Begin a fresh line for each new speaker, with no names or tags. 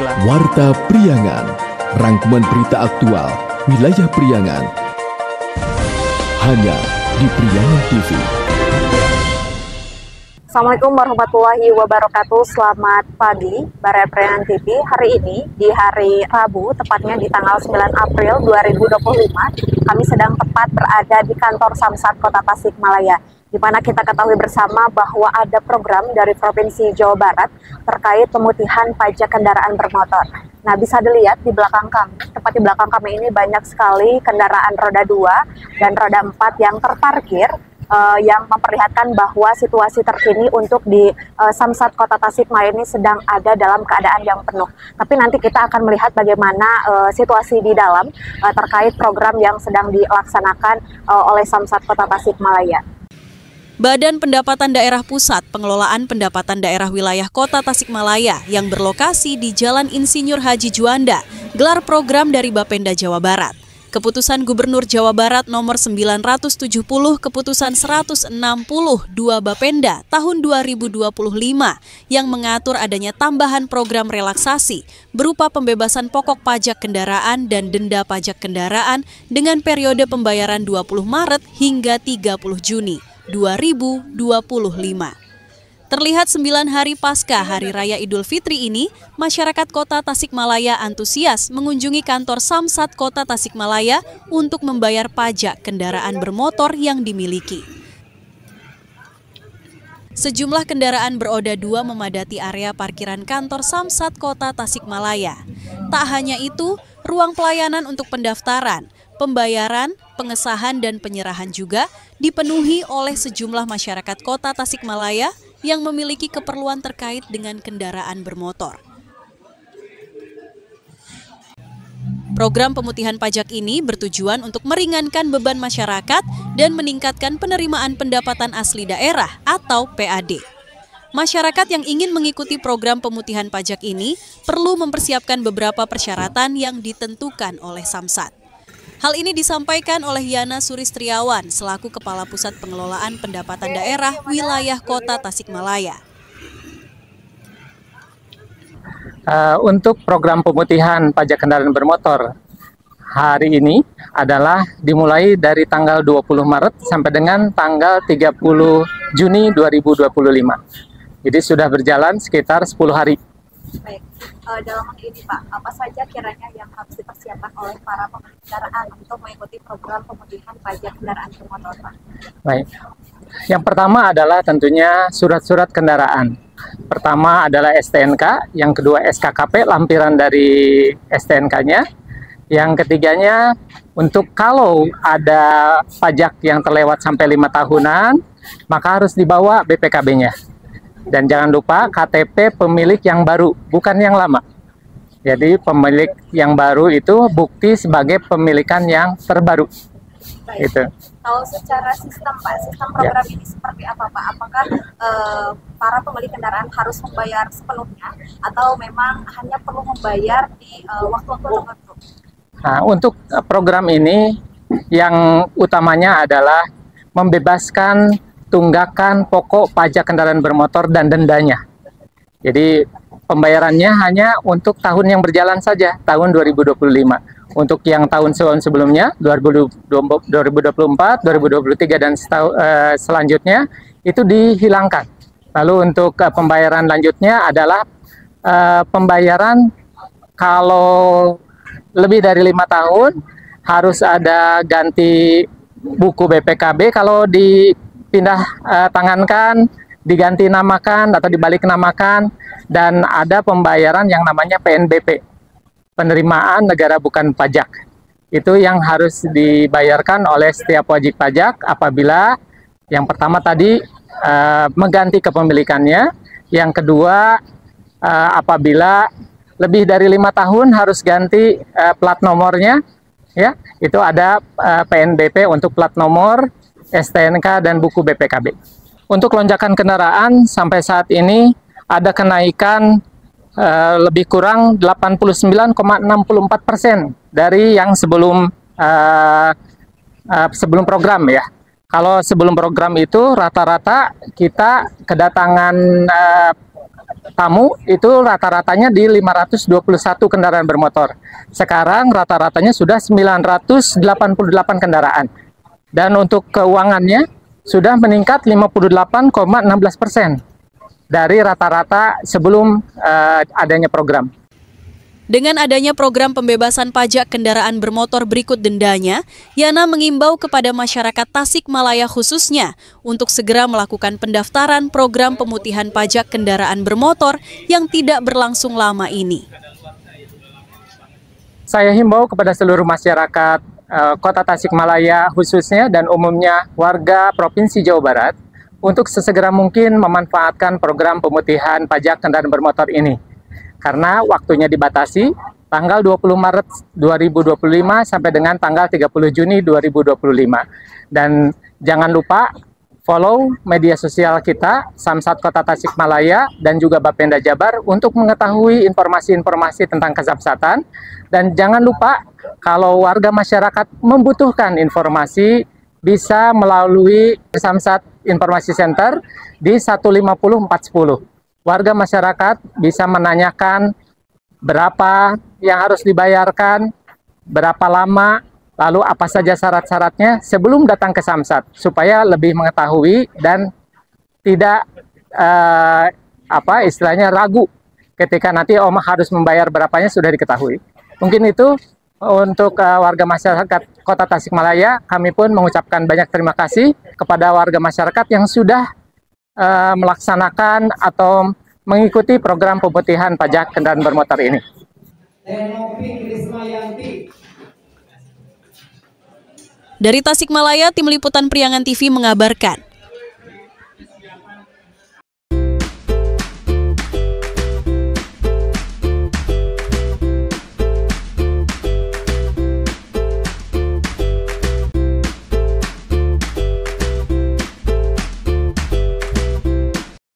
Inilah
Warta Priangan, rangkuman berita aktual wilayah Priangan. Hanya di Priangan TV.
Assalamualaikum warahmatullahi wabarakatuh. Selamat pagi, Bara Priangan TV. Hari ini di hari Rabu, tepatnya di tanggal 9 April 2025, kami sedang tepat berada di kantor Samsat Kota Tasikmalaya, di mana kita ketahui bersama bahwa ada program dari Provinsi Jawa Barat terkait pemutihan pajak kendaraan bermotor. Nah, bisa dilihat di belakang kami, tepat di belakang kami ini banyak sekali kendaraan roda 2 dan roda 4 yang terparkir, yang memperlihatkan bahwa situasi terkini untuk di Samsat Kota Tasikmalaya ini sedang ada dalam keadaan yang penuh. Tapi nanti kita akan melihat bagaimana situasi di dalam terkait program yang sedang dilaksanakan oleh Samsat Kota Tasikmalaya.
Badan Pendapatan Daerah Pusat Pengelolaan Pendapatan Daerah Wilayah Kota Tasikmalaya yang berlokasi di Jalan Insinyur Haji Juanda gelar program dari Bapenda Jawa Barat. Keputusan Gubernur Jawa Barat nomor 970 keputusan 162 Bapenda tahun 2025 yang mengatur adanya tambahan program relaksasi berupa pembebasan pokok pajak kendaraan dan denda pajak kendaraan dengan periode pembayaran 20 Maret hingga 30 Juni 2025. Terlihat 9 hari pasca Hari Raya Idul Fitri ini, masyarakat Kota Tasikmalaya antusias mengunjungi kantor Samsat Kota Tasikmalaya untuk membayar pajak kendaraan bermotor yang dimiliki. Sejumlah kendaraan beroda 2 memadati area parkiran kantor Samsat Kota Tasikmalaya. Tak hanya itu, ruang pelayanan untuk pendaftaran, pembayaran, pengesahan, dan penyerahan juga dipenuhi oleh sejumlah masyarakat Kota Tasikmalaya yang memiliki keperluan terkait dengan kendaraan bermotor. Program pemutihan pajak ini bertujuan untuk meringankan beban masyarakat dan meningkatkan penerimaan pendapatan asli daerah atau PAD. Masyarakat yang ingin mengikuti program pemutihan pajak ini perlu mempersiapkan beberapa persyaratan yang ditentukan oleh Samsat. Hal ini disampaikan oleh Yana Suristriawan selaku Kepala Pusat Pengelolaan Pendapatan Daerah Wilayah Kota Tasikmalaya.
Untuk program pemutihan pajak kendaraan bermotor hari ini adalah dimulai dari tanggal 20 Maret sampai dengan tanggal 30 Juni 2025. Jadi sudah berjalan sekitar 10 hari.
Baik, dalam hal ini Pak, apa saja kiranya yang harus dipersiapkan oleh para pemilik kendaraan untuk mengikuti program pemutihan pajak kendaraan bermotor, Pak?
Baik, yang pertama adalah tentunya surat-surat kendaraan. Pertama adalah STNK, yang kedua SKKP, lampiran dari STNK-nya. Yang ketiganya, untuk kalau ada pajak yang terlewat sampai 5 tahunan, maka harus dibawa BPKB-nya. Dan jangan lupa KTP pemilik yang baru, bukan yang lama. Jadi pemilik yang baru itu bukti sebagai pemilikan yang terbaru.
Baik.
Itu.
Kalau secara sistem Pak, sistem program ini seperti apa Pak? Apakah para pemilik kendaraan harus membayar sepenuhnya atau memang hanya perlu membayar di waktu-waktu tertentu?
Nah, untuk program ini yang utamanya adalah membebaskan tunggakan pokok pajak kendaraan bermotor dan dendanya. Jadi pembayarannya hanya untuk tahun yang berjalan saja, tahun 2025. Untuk yang tahun sebelumnya, 2024, 2023, dan selanjutnya, itu dihilangkan. Lalu untuk pembayaran lanjutnya adalah pembayaran kalau lebih dari 5 tahun, harus ada ganti buku BPKB kalau dipindah tangankan, diganti namakan atau dibalik namakan, dan ada pembayaran yang namanya PNBP, penerimaan negara bukan pajak. Itu yang harus dibayarkan oleh setiap wajib pajak apabila yang pertama tadi mengganti kepemilikannya, yang kedua apabila lebih dari 5 tahun harus ganti plat nomornya, ya, itu ada PNBP untuk plat nomor, STNK, dan buku BPKB. Untuk lonjakan kendaraan sampai saat ini ada kenaikan lebih kurang 89,64% dari yang sebelum program, ya. Kalau sebelum program itu rata-rata kita kedatangan tamu itu rata-ratanya di 521 kendaraan bermotor. Sekarang rata-ratanya sudah 988 kendaraan. Dan untuk keuangannya sudah meningkat 58,16% dari rata-rata sebelum adanya program.
Dengan adanya program pembebasan pajak kendaraan bermotor berikut dendanya, Yana mengimbau kepada masyarakat Tasikmalaya khususnya untuk segera melakukan pendaftaran program pemutihan pajak kendaraan bermotor yang tidak berlangsung lama ini.
Saya himbau kepada seluruh masyarakat Kota Tasikmalaya khususnya dan umumnya warga Provinsi Jawa Barat untuk sesegera mungkin memanfaatkan program pemutihan pajak kendaraan bermotor ini. Karena waktunya dibatasi tanggal 20 Maret 2025 sampai dengan tanggal 30 Juni 2025. Dan jangan lupa follow media sosial kita, Samsat Kota Tasikmalaya dan juga Bapenda Jabar untuk mengetahui informasi-informasi tentang kesamsatan. Dan jangan lupa kalau warga masyarakat membutuhkan informasi bisa melalui Samsat Informasi Center di 150-410. Warga masyarakat bisa menanyakan berapa yang harus dibayarkan, berapa lama, lalu apa saja syarat-syaratnya sebelum datang ke Samsat, supaya lebih mengetahui dan tidak istilahnya ragu ketika nanti harus membayar berapanya sudah diketahui. Mungkin itu untuk warga masyarakat Kota Tasikmalaya. Kami pun mengucapkan banyak terima kasih kepada warga masyarakat yang sudah melaksanakan atau mengikuti program pemutihan pajak kendaraan bermotor ini.
Dari Tasikmalaya, Tim Liputan Priangan TV mengabarkan,